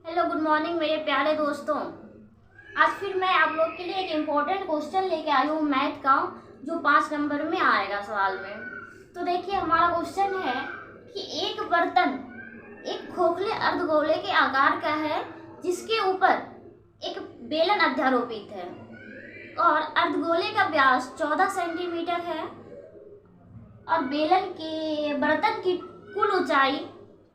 Hello good morning मेरे प्यारे दोस्तों। आज फिर मैं आप लोग के लिए एक इम्पोर्टेंट क्वेश्चन लेके आई हूँ मैथ का, जो 5 नंबर में आएगा सवाल में। तो देखिए हमारा क्वेश्चन है कि एक बर्तन एक खोखले अर्धगोले के आकार का है जिसके ऊपर एक बेलन अध्यारोपित है और अर्धगोले का व्यास 14 सेंटीमीटर है और बेलन के बर्तन की कुल ऊंचाई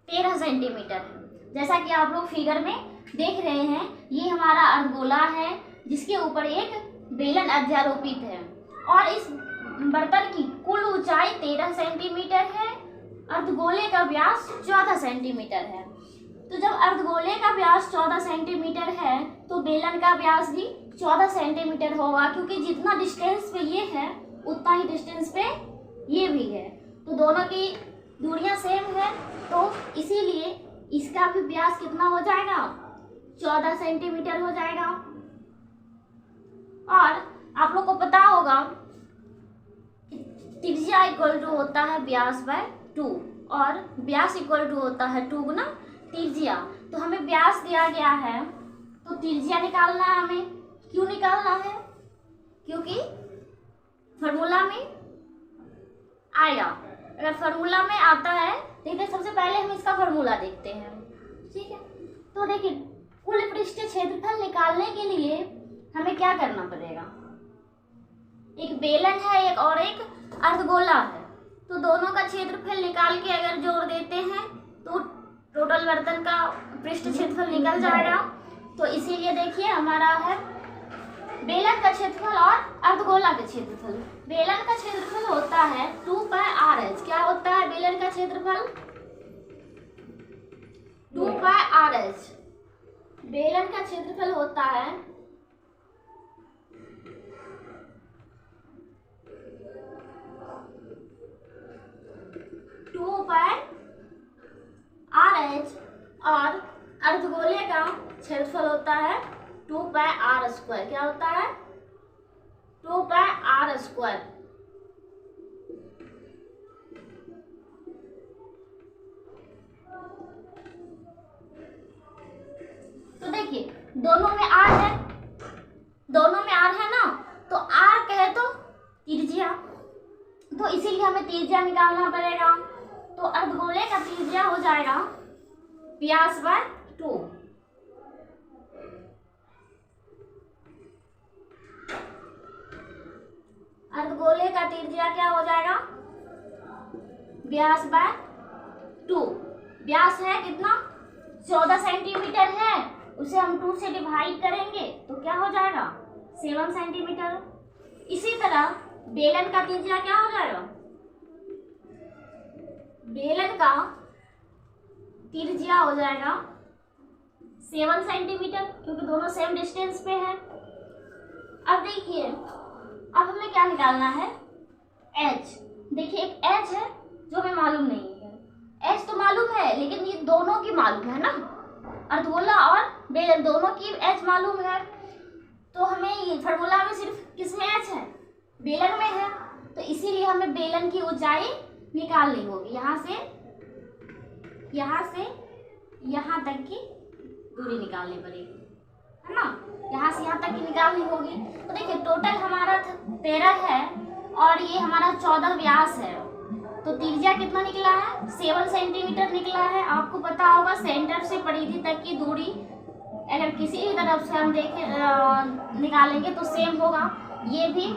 13 सेंटीमीटर है। जैसा कि आप लोग फिगर में देख रहे हैं, ये हमारा अर्धगोला है जिसके ऊपर एक बेलन अध्यारोपित है और इस बर्तन की कुल ऊंचाई 13 सेंटीमीटर है, अर्धगोले का व्यास 14 सेंटीमीटर है। तो जब अर्धगोले का व्यास 14 सेंटीमीटर है तो बेलन का व्यास भी 14 सेंटीमीटर होगा, क्योंकि जितना डिस्टेंस पे ये है उतना ही डिस्टेंस पे ये भी है। तो दोनों की दूरियां सेम है, तो इसीलिए इसका भी व्यास कितना हो जाएगा, 14 सेंटीमीटर हो जाएगा। और आप लोग को पता होगा त्रिज्या इक्वल टू होता है व्यास बाय 2 और व्यास इक्वल टू होता है 2 गुना त्रिज्या। तो हमें व्यास दिया गया है तो त्रिज्या निकालना है हमें। क्यों निकालना है? क्योंकि फॉर्मूला में आएगा। अगर फॉर्मूला में आता है, देखिए सबसे पहले हम इसका फॉर्मूला देखते हैं, ठीक है। तो देखिए कुल पृष्ठीय क्षेत्रफल निकालने के लिए हमें क्या करना पड़ेगा, एक बेलन है एक और एक अर्धगोला है, तो दोनों का क्षेत्रफल निकाल के अगर जोड़ देते हैं तो टोटल बर्तन का पृष्ठ क्षेत्रफल निकल जाएगा। तो इसीलिए देखिए हमारा है बेलन का क्षेत्रफल और अर्धगोला का क्षेत्रफल। बेलन का क्षेत्रफल होता है 2πr(h). क्या होता है बेलन का क्षेत्रफल? 2πr(h). बेलन का क्षेत्रफल होता है 2πr(h) और अर्धगोले का क्षेत्रफल होता है 2πr²। क्या होता है? 2πr²। तो देखिए दोनों में r है, ना, तो r कहे तो त्रिज्या, तो इसीलिए हमें त्रिज्या निकालना पड़ेगा। तो अर्धगोले का त्रिज्या हो जाएगा व्यास बाय 2। अर्धगोले का त्रिज्या क्या हो जाएगा? व्यास बाय 2। व्यास है कितना? 14 सेंटीमीटर है, उसे हम 2 से डिवाइड करेंगे तो क्या हो जाएगा? 7 सेंटीमीटर। इसी तरह बेलन का त्रिज्या क्या हो जाएगा? बेलन का त्रिज्या हो जाएगा 7 सेंटीमीटर, क्योंकि दोनों सेम डिस्टेंस पे है। अब देखिए अब हमें क्या निकालना है? h। देखिए एक h है जो हमें मालूम नहीं है, h तो मालूम है लेकिन ये दोनों की मालूम है ना, अर्धगोला और बेलन दोनों की h मालूम है। तो हमें ये फॉर्मूला में सिर्फ किसमें h है? बेलन में है, तो इसीलिए हमें बेलन की ऊंचाई निकालनी होगी। यहाँ से यहाँ तक की दूरी निकालनी पड़ेगी, है ना, यहाँ से यहाँ तक की निकालनी होगी। तो देखिए टोटल हमारा 13 है और ये हमारा 14 व्यास है, तो त्रिज्या कितना निकला है? 7 सेंटीमीटर निकला है। आपको पता होगा सेंटर से परिधि तक की दूरी अगर किसी भी तरफ से हम निकालेंगे तो सेम होगा। ये भी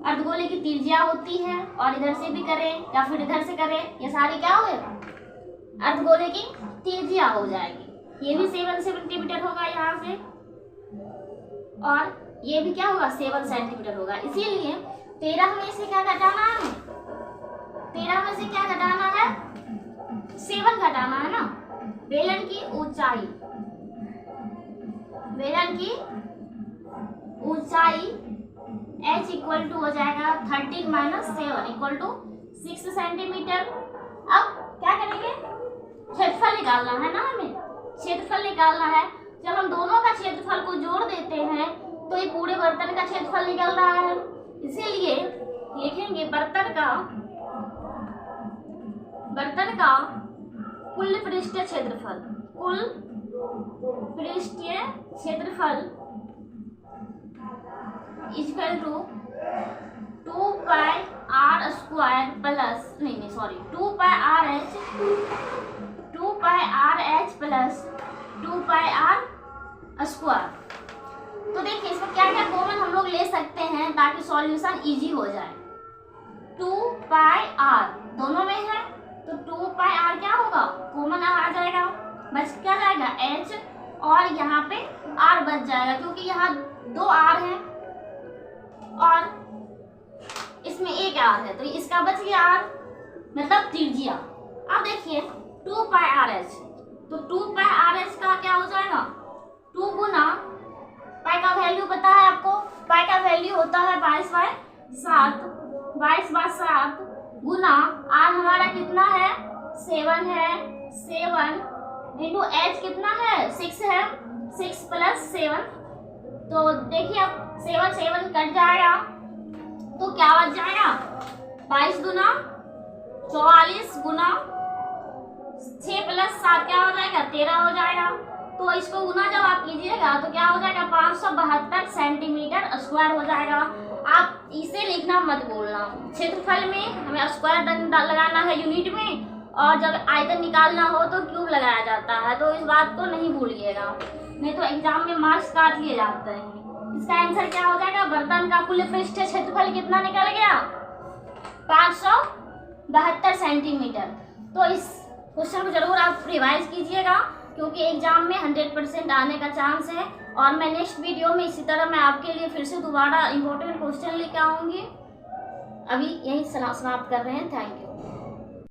अर्धगोले की त्रिज्या होती है और इधर से भी करें या फिर इधर से करें, ये सारी क्या होगा? अर्धगोले की त्रिज्या हो जाएगी। ये भी 7 सेंटीमीटर होगा यहाँ से और ये भी क्या होगा? 7 सेंटीमीटर होगा। इसीलिए 13 में से क्या घटाना है? 13 में से क्या घटाना है? 7 घटाना है ना। बेलन की ऊंचाई h इक्वल टू हो जाएगा 13 - 7 इक्वल टू 6 सेंटीमीटर। अब क्या करेंगे? क्षेत्रफल निकालना है ना, हमें क्षेत्रफल निकालना है। जब हम दोनों का क्षेत्रफल को जोड़ देते हैं तो ये पूरे बर्तन का क्षेत्रफल निकल रहा है। इसीलिए लिखेंगे बर्तन का कुल पृष्ठीय क्षेत्रफल कुल पृष्ठीय क्षेत्रफल equal to 2 pi r square plus 2 pi r h plus 2 pi r square. तो देखिए इसमें क्या क्या कॉमन हम लोग ले सकते हैं ताकि सॉल्यूशन इजी हो जाए। 2 पाई आर दोनों में है तो 2 पाई आर क्या होगा, कॉमन आ जाएगा, बच क्या जाएगा एच, और यहाँ पे आर बच जाएगा क्योंकि यहाँ 2 आर है और इसमें एक आर है तो इसका बच गया आर, मतलब त्रिज्या। अब देखिए 2 पाई आर एच, तो 2 पाई आर एच का क्या हो जाएगा 2 गुना पाई का वैल्यू पता है आपको, पाई का वैल्यू होता है 22/7 गुना आर हमारा कितना है 7 है, 7 इंटू एच कितना है 6 है, 6 + 7। तो देखिए अब 7 कट जाएगा तो क्या बच जाएगा 22 गुना 44 गुना 6 + 7 क्या हो जाएगा 13 हो जाएगा। तो इसको गुना जब आप कीजिएगा तो क्या हो जाएगा 572 सेंटीमीटर स्क्वायर हो जाएगा। आप इसे लिखना मत भूलना, क्षेत्रफल में हमें स्क्वायर लगाना है यूनिट में, और जब आयतन निकालना हो तो क्यूब लगाया जाता है, तो इस बात को नहीं भूलिएगा, नहीं तो एग्जाम में मार्क्स काट लिए जाते हैं। इसका आंसर क्या हो जाएगा, बर्तन का कुल पृष्ठीय क्षेत्रफल कितना निकल गया 572 सेंटीमीटर। तो इस क्वेश्चन को जरूर आप रिवाइज कीजिएगा क्योंकि एग्जाम में 100% आने का चांस है। और मैं नेक्स्ट वीडियो में इसी तरह मैं आपके लिए फिर से दोबारा इंपॉर्टेंट क्वेश्चन लेके आऊँगी। अभी यही समाप्त कर रहे हैं। Thank you.